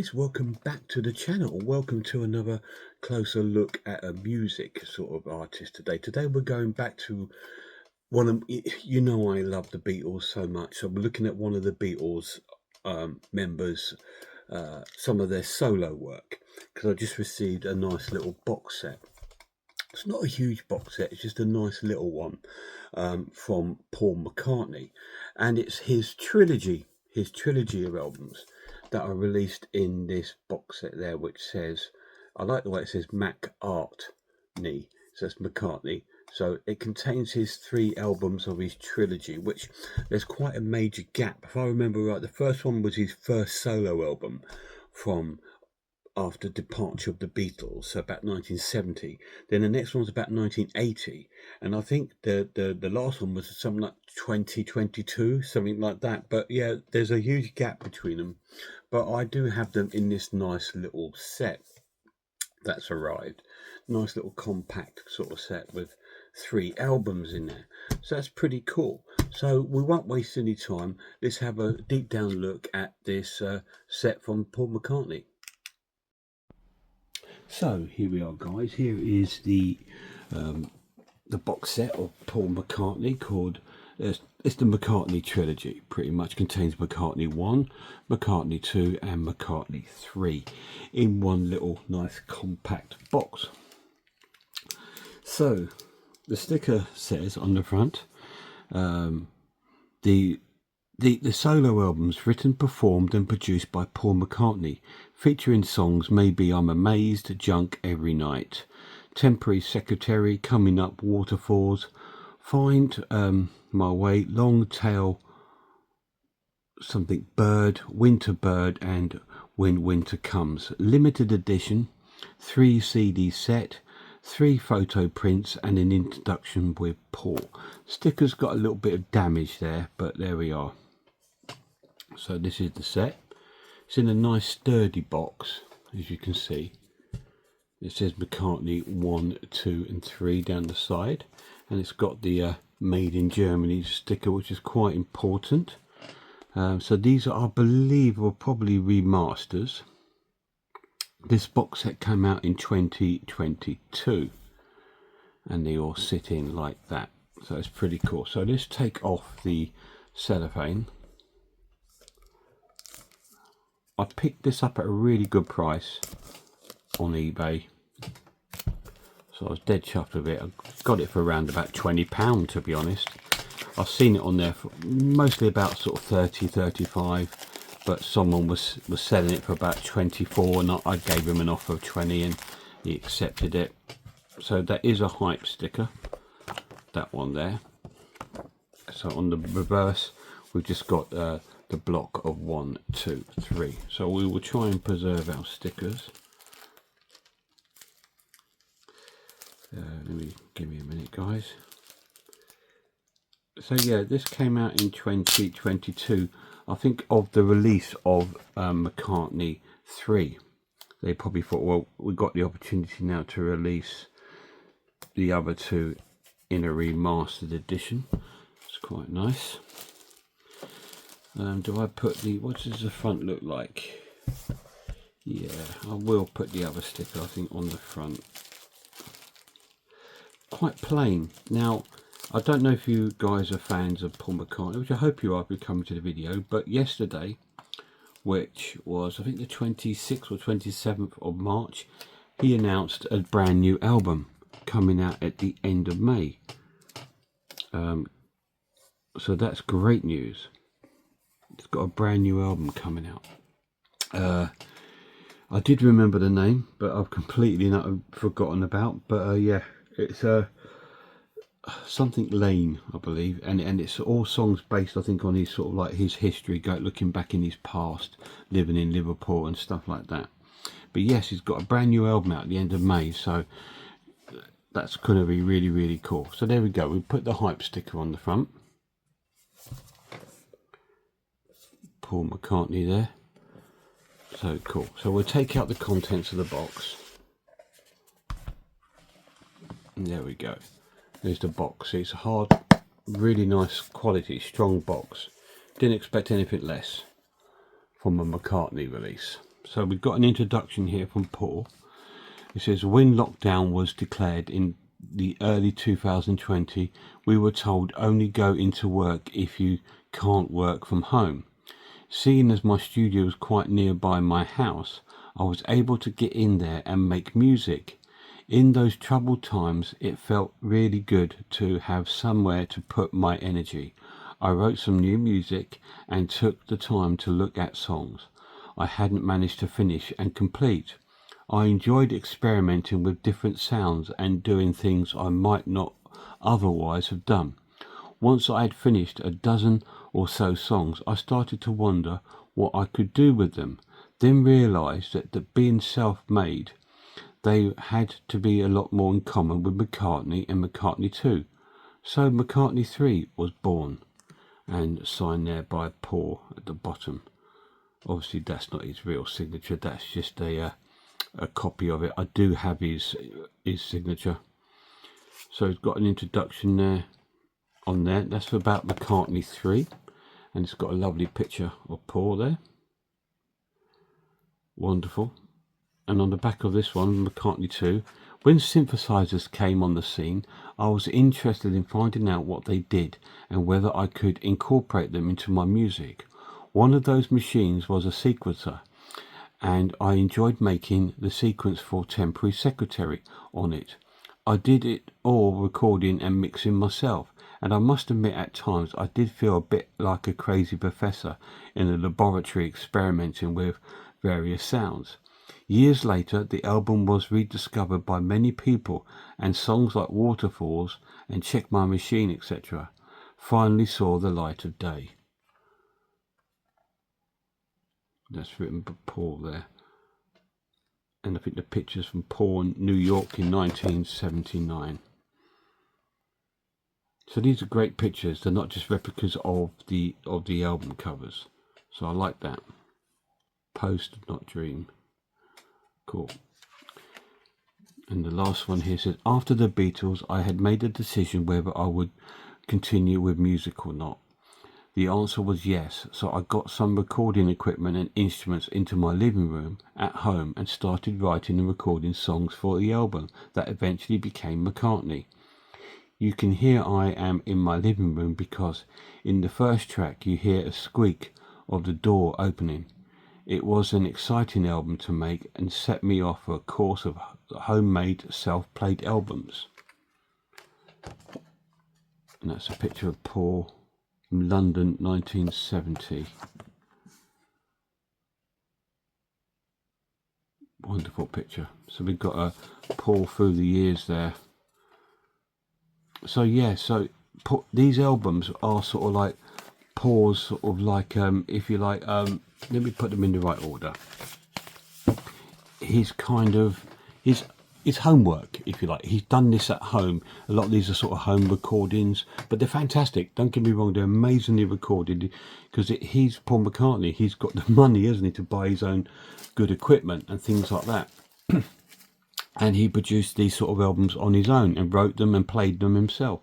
guys, welcome back to the channel. Welcome to another closer look at a music sort of artist today. Today we're going back to one of, you know, I love the Beatles so much, so we're looking at one of the Beatles members, some of their solo work, because I just received a nice little box set. It's not a huge box set, it's just a nice little one from Paul McCartney, and it's his trilogy of albums that are released in this box set there, which says, I like the way it says McCartney, so that's McCartney. So it contains his 3 albums of his trilogy, which there's quite a major gap. If I remember right, the first one was his first solo album from after departure of the Beatles, so about 1970. Then the next one was about 1980, and I think the last one was something like 2022, something like that. But yeah, there's a huge gap between them, but I do have them in this nice little set that's arrived. Nice little compact sort of set with 3 albums in there, so that's pretty cool. So we won't waste any time. Let's have a deep down look at this set from Paul McCartney. So here we are, guys. Here is the box set of Paul McCartney called it's the McCartney trilogy. Pretty much contains McCartney 1, McCartney 2 and McCartney 3 in one little nice compact box. So the sticker says on the front, the solo albums written, performed and produced by Paul McCartney, featuring songs Maybe I'm Amazed, Junk Every Night, Temporary Secretary, Coming Up, Waterfalls, Find My Way, Long Tail, something Bird, Winter Bird and When Winter Comes. Limited edition, 3 CD set, 3 photo prints and an introduction with Paul. Sticker's got a little bit of damage there, but there we are. So this is the set. It's in a nice sturdy box, as you can see. It says McCartney 1, 2 and 3 down the side, and it's got the Made in Germany sticker, which is quite important. So these are, I believe, were probably remasters. This box set came out in 2022 and they all sit in like that, so it's pretty cool. So let's take off the cellophane. I picked this up at a really good price on eBay, so I was dead chuffed with it. I got it for around about £20, to be honest. I've seen it on there for mostly about sort of 30, 35, but someone was selling it for about 24 and I gave him an offer of 20 and he accepted it. So that is a hype sticker, that one there. So on the reverse we've just got the block of 1, 2, 3. So we will try and preserve our stickers. Give me a minute, guys. So yeah, this came out in 2022. I think of the release of McCartney 3. They probably thought, well, we got the opportunity now to release the other 2 in a remastered edition. It's quite nice. Do I put the, what does the front look like? Yeah, I will put the other sticker, I think, on the front. Quite plain. Now, I don't know if you guys are fans of Paul McCartney, which I hope you are if you're coming to the video, but yesterday, which was I think the 26th or 27th of March, he announced a brand new album coming out at the end of May. So that's great news. It's got a brand new album coming out. I did remember the name, but I've completely forgotten about. But yeah, it's something Lane, I believe, and it's all songs based, I think, on his sort of like his history, looking back in his past, living in Liverpool and stuff like that. But yes, he's got a brand new album out at the end of May, so that's going to be really, really cool. So there we go. We put the hype sticker on the front. Paul McCartney there. So cool. So we'll take out the contents of the box. And there we go. There's the box. It's a hard, really nice quality, strong box. Didn't expect anything less from a McCartney release. So we've got an introduction here from Paul. It says, when lockdown was declared in the early 2020, we were told only go into work if you can't work from home. Seeing as my studio was quite nearby my house, I was able to get in there and make music. In those troubled times, it felt really good to have somewhere to put my energy. I wrote some new music and took the time to look at songs I hadn't managed to finish and complete. I enjoyed experimenting with different sounds and doing things I might not otherwise have done. Once I had finished a dozen or so songs, I started to wonder what I could do with them, then realised that being self-made, they had to be a lot more in common with McCartney and McCartney 2. So McCartney 3 was born, and signed there by Paul at the bottom. Obviously that's not his real signature, that's just a copy of it. I do have his signature. So it's got an introduction there on there. That's about McCartney 3, and it's got a lovely picture of Paul there. Wonderful. And on the back of this one, McCartney 2, when synthesizers came on the scene, I was interested in finding out what they did and whether I could incorporate them into my music. One of those machines was a sequencer, and I enjoyed making the sequence for Temporary Secretary on it. I did it all recording and mixing myself, and I must admit at times I did feel a bit like a crazy professor in a laboratory experimenting with various sounds. Years later, the album was rediscovered by many people, and songs like Waterfalls and Check My Machine, etc. finally saw the light of day. That's written by Paul there. And I think the picture's from Paul in New York in 1979. So these are great pictures. They're not just replicas of the album covers. So I like that. Post, not dream. Cool. And the last one here says, after the Beatles, I had made a decision whether I would continue with music or not. The answer was yes, so I got some recording equipment and instruments into my living room at home and started writing and recording songs for the album that eventually became McCartney. You can hear I am in my living room because in the first track you hear a squeak of the door opening. It was an exciting album to make and set me off for a course of homemade self-played albums. And that's a picture of Paul from London 1970. Wonderful picture. So we've got a Paul through the years there. So yeah, so these albums are sort of like Paul's sort of like, if you like, let me put them in the right order. His kind of, his homework, if you like. He's done this at home. A lot of these are sort of home recordings, but they're fantastic. Don't get me wrong, they're amazingly recorded because he's Paul McCartney. He's got the money, hasn't he, to buy his own good equipment and things like that. And he produced these sort of albums on his own and wrote them and played them himself.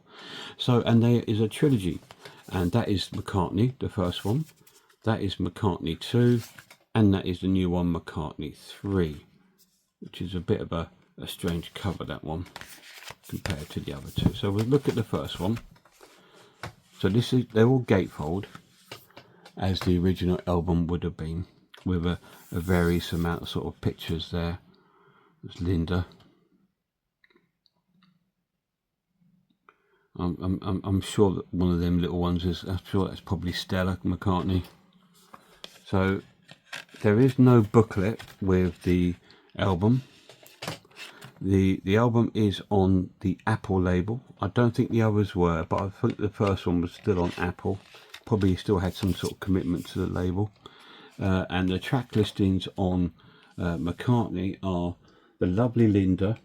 So, and there is a trilogy, and that is McCartney, the first one. That is McCartney 2, and that is the new one, McCartney 3, which is a bit of a strange cover, that one, compared to the other two. So we'll look at the first one. So this is, they're all gatefold, as the original album would have been, with a various amount of sort of pictures there. There's Linda. I'm sure that one of them little ones is, I'm sure that's probably Stella McCartney. So there is no booklet with the album. The album is on the Apple label. I don't think the others were, but I think the first one was still on Apple. Probably still had some sort of commitment to the label. And the track listings on McCartney are The Lovely Linda,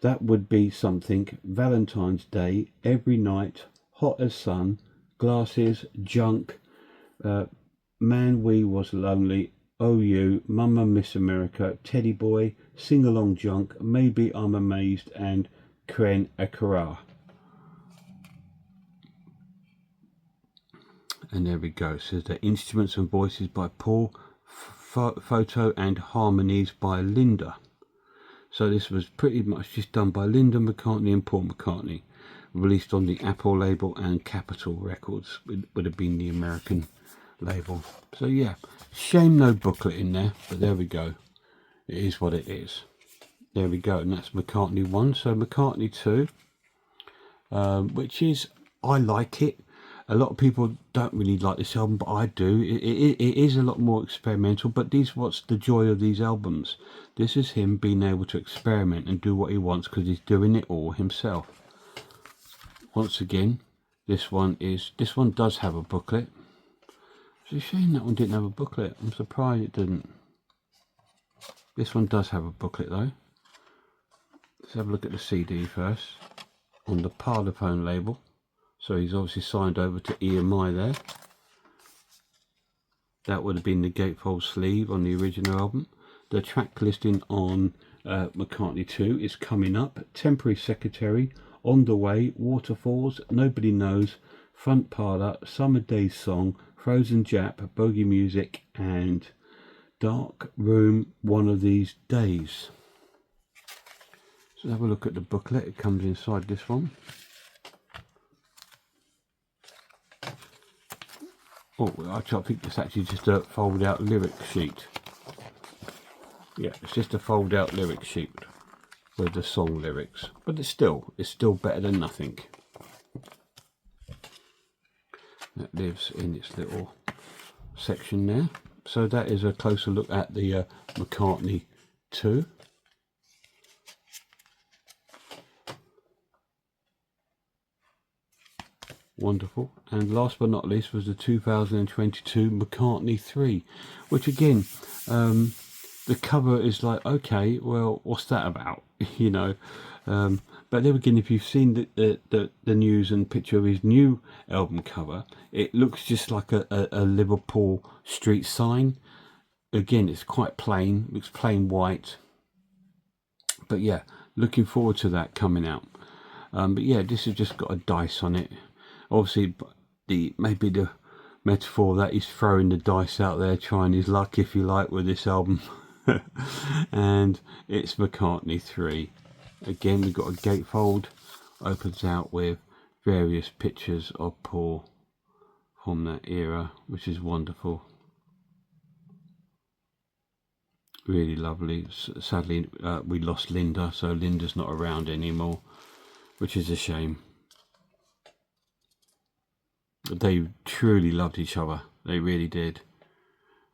That Would Be Something, Valentine's Day, Every Night, Hot as Sun, Glasses, Junk, Man We Was Lonely, Oh You, Mama Miss America, Teddy Boy, Sing Along Junk, Maybe I'm Amazed, and Kren Akara. And there we go. So the instruments and voices by Paul photo and harmonies by Linda. So this was pretty much just done by Linda McCartney and Paul McCartney, released on the Apple label, and Capitol Records would have been the American label. So yeah, shame no booklet in there, but there we go. It is what it is. There we go, and that's McCartney 1. So McCartney 2, which is, I like it. A lot of people don't really like this album, but I do. It is a lot more experimental, but what's the joy of these albums? This is him being able to experiment and do what he wants, because he's doing it all himself. Once again, this one does have a booklet. It's a shame that one didn't have a booklet. I'm surprised it didn't. This one does have a booklet though. Let's have a look at the CD first, on the Parlophone label. So he's obviously signed over to EMI there. That would have been the gatefold sleeve on the original album. The track listing on McCartney 2 is Coming Up, Temporary Secretary, On the Way, Waterfalls, Nobody Knows, Front Parlour, Summer Days Song, Frozen Jap, Bogey Music, and Dark Room One of These Days. So have a look at the booklet. It comes inside this one. Oh, I think it's actually just a fold out lyric sheet. Yeah, it's just a fold out lyric sheet with the song lyrics, but it's still better than nothing. That lives in its little section there. So that is a closer look at the McCartney 2. Wonderful. And last but not least was the 2022 McCartney 3, which again, the cover is like, okay, well, what's that about? You know, but then again, if you've seen the news and picture of his new album cover, it looks just like a Liverpool street sign. Again, it's quite plain, looks plain white. But yeah, looking forward to that coming out. But yeah, this has just got a dice on it. Obviously, maybe the metaphor that he's throwing the dice out there, trying his luck, if you like, with this album. And it's McCartney 3. Again, we've got a gatefold, opens out with various pictures of Paul from that era, which is wonderful. Really lovely. Sadly, we lost Linda, so Linda's not around anymore, which is a shame. They truly loved each other. They really did.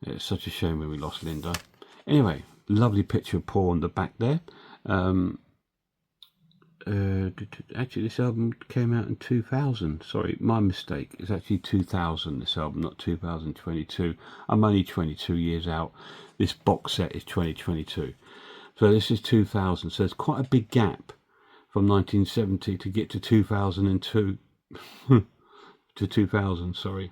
It's such a shame when we lost Linda. Anyway, lovely picture of Paul on the back there. Actually, this album came out in 2000. Sorry, my mistake. It's actually 2000, this album, not 2022. I'm only 22 years out. This box set is 2022. So this is 2000. So there's quite a big gap from 1970 to get to 2002. To 2000, sorry.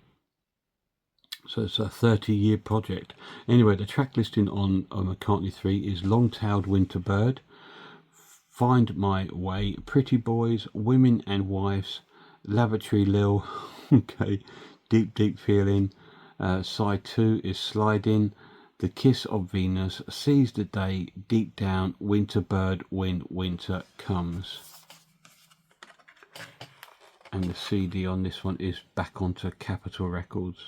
So it's a 30-year project. Anyway, the track listing on McCartney 3 is Long-Tailed Winter Bird, Find My Way, Pretty Boys, Women and Wives, Lavatory Lil, okay, Deep Deep Feeling. Side 2 is Sliding, The Kiss of Venus, Seize the Day, Deep Down, Winter Bird, When Winter Comes. And the CD on this one is back onto Capitol Records.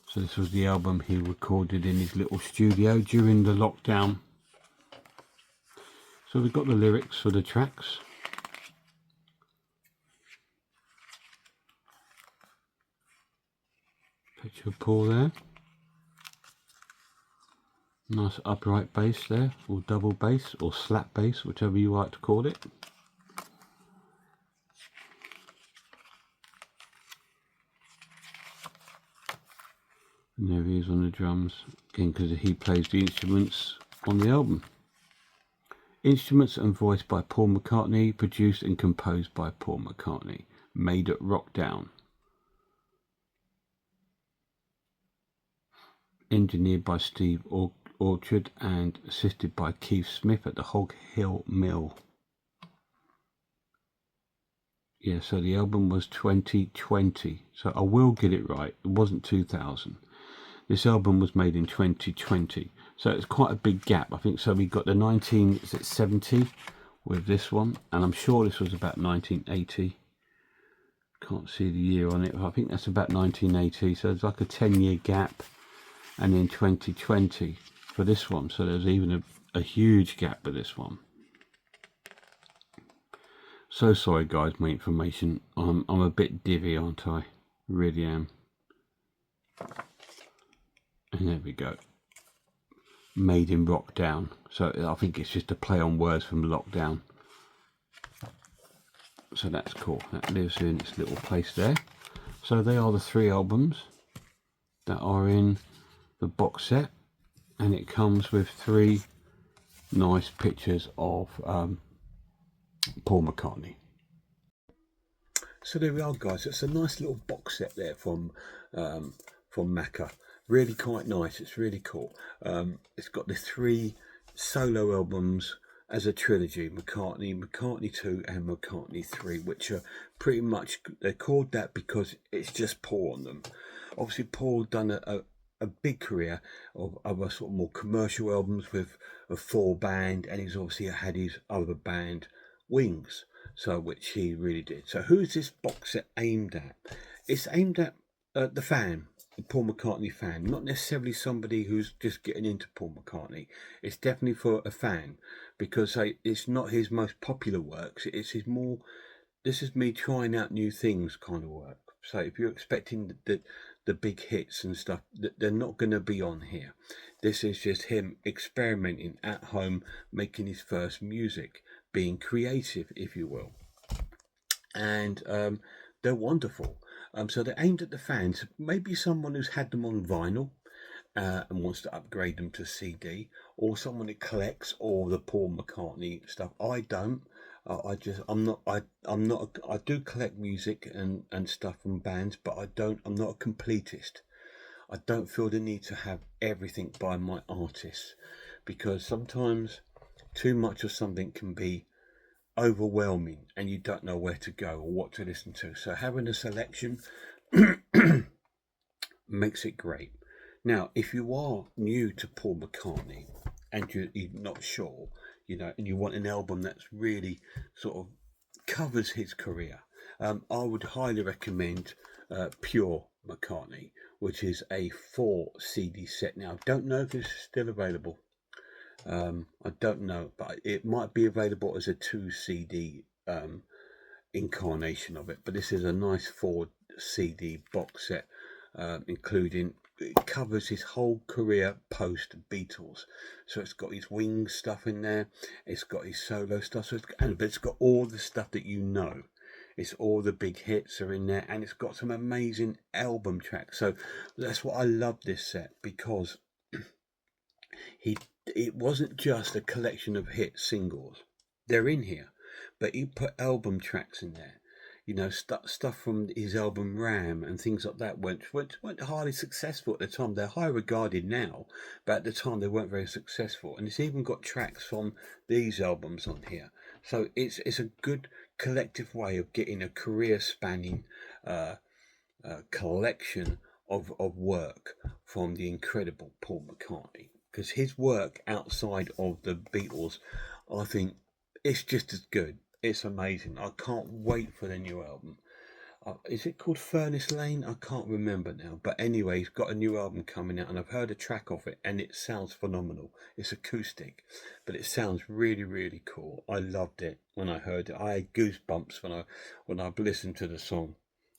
So this was the album he recorded in his little studio during the lockdown. So we've got the lyrics for the tracks. Picture of Paul there. Nice upright bass there, or double bass, or slap bass, whichever you like to call it. And there he is on the drums, again because he plays the instruments on the album. Instruments and voice by Paul McCartney, produced and composed by Paul McCartney, made at Rockdown. Engineered by Steve Orchard and assisted by Keith Smith at the Hog Hill Mill. Yeah, so the album was 2020. So I will get it right. It wasn't 2000. This album was made in 2020. So it's quite a big gap. I think so. We got the 1970 with this one, and I'm sure this was about 1980. Can't see the year on it. I think that's about 1980. So it's like a 10-year gap, and then 2020 for this one. So there's even a huge gap with this one. So sorry guys, my information. I'm a bit divvy, aren't I? Really am. And there we go. Made in Rockdown. So I think it's just a play on words from lockdown. So that's cool. That lives in its little place there. So they are the 3 albums that are in the box set, and it comes with 3 nice pictures of Paul McCartney. So there we are, guys. It's a nice little box set there from Macca. Really quite nice. It's really cool. It's got the 3 solo albums as a trilogy: McCartney, McCartney 2 and McCartney 3, which are pretty much, they're called that because it's just Paul on them. Obviously Paul done a big career of other sort of more commercial albums with a full band, and he's obviously had his other band Wings, so which he really did. So who's this box set aimed at? It's aimed at the fan, the Paul McCartney fan, not necessarily somebody who's just getting into Paul McCartney. It's definitely for a fan, because it's not his most popular works. It's his more, this is me trying out new things kind of work. So if you're expecting the big hits and stuff, they're not going to be on here. This is just him experimenting at home, making his first music, being creative, if you will. And they're wonderful. So they're aimed at the fans, maybe someone who's had them on vinyl and wants to upgrade them to CD, or someone that collects all the Paul McCartney stuff. I don't. I do collect music and stuff from bands, but I'm not a completist. I don't feel the need to have everything by my artists, because sometimes too much of something can be overwhelming and you don't know where to go or what to listen to. So having a selection makes it great. Now, if you are new to Paul McCartney and you're not sure, and you want an album that's really sort of covers his career, I would highly recommend Pure McCartney, which is a 4 CD set. Now, I don't know if it's still available. I don't know, but it might be available as a 2 CD incarnation of it. But this is a nice 4 CD box set, including, it covers his whole career post Beatles. So it's got his Wings stuff in there, it's got his solo stuff, but it's got all the stuff that you know. It's all the big hits are in there, and it's got some amazing album tracks. So that's what I love this set, because it wasn't just a collection of hit singles. They're in here, but he put album tracks in there. Stuff from his album Ram and things like that weren't highly successful at the time. They're high regarded now, but at the time they weren't very successful. And it's even got tracks from these albums on here. So it's a good collective way of getting a career spanning collection of work from the incredible Paul McCartney. Because his work outside of the Beatles, I think it's just as good. It's amazing. I can't wait for the new album. Is it called Furnace Lane? I can't remember now. But anyway, he's got a new album coming out, and I've heard a track of it, and it sounds phenomenal. It's acoustic, but it sounds really, really cool. I loved it when I heard it. I had goosebumps when I listened to the song.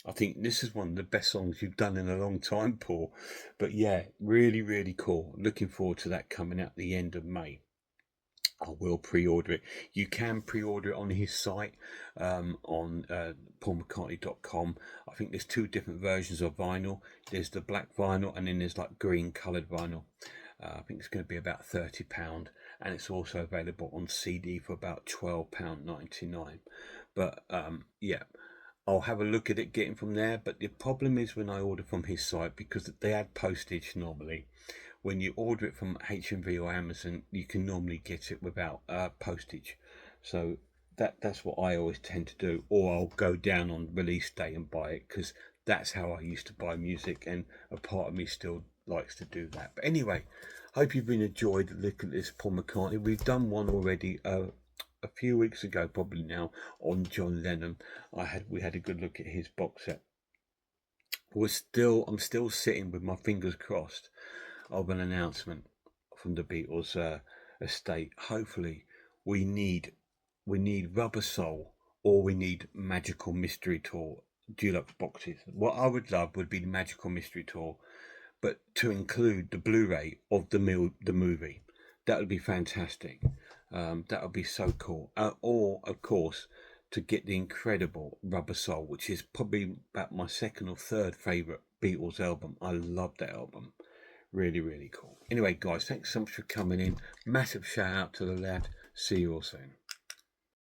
I think this is one of the best songs you've done in a long time, Paul. But yeah, really, really cool. Looking forward to that coming out the end of May. I will pre-order it. You can pre-order it on his site, on paulmccartney.com. I think there's 2 different versions of vinyl. There's the black vinyl, and then there's like green coloured vinyl. I think it's going to be about £30, and it's also available on CD for about £12.99. But yeah, I'll have a look at it getting from there. But the problem is when I order from his site, because they add postage normally. When you order it from HMV or Amazon, you can normally get it without postage. So that's what I always tend to do, or I'll go down on release day and buy it, because that's how I used to buy music, and a part of me still likes to do that. But anyway, hope you've been enjoyed looking at this Paul McCartney. We've done one already a few weeks ago, probably now, on John Lennon. We had a good look at his box set. I'm still sitting with my fingers crossed of an announcement from the Beatles estate. Hopefully, we need Rubber Soul, or we need Magical Mystery Tour deluxe boxes. What I would love would be the Magical Mystery Tour, but to include the Blu-ray of the movie. That would be fantastic. That would be so cool. Or, of course, to get the incredible Rubber Soul, which is probably about my second or third favourite Beatles album. I love that album. Really, really cool. Anyway, guys, thanks so much for coming in. Massive shout out to the lad. See you all soon.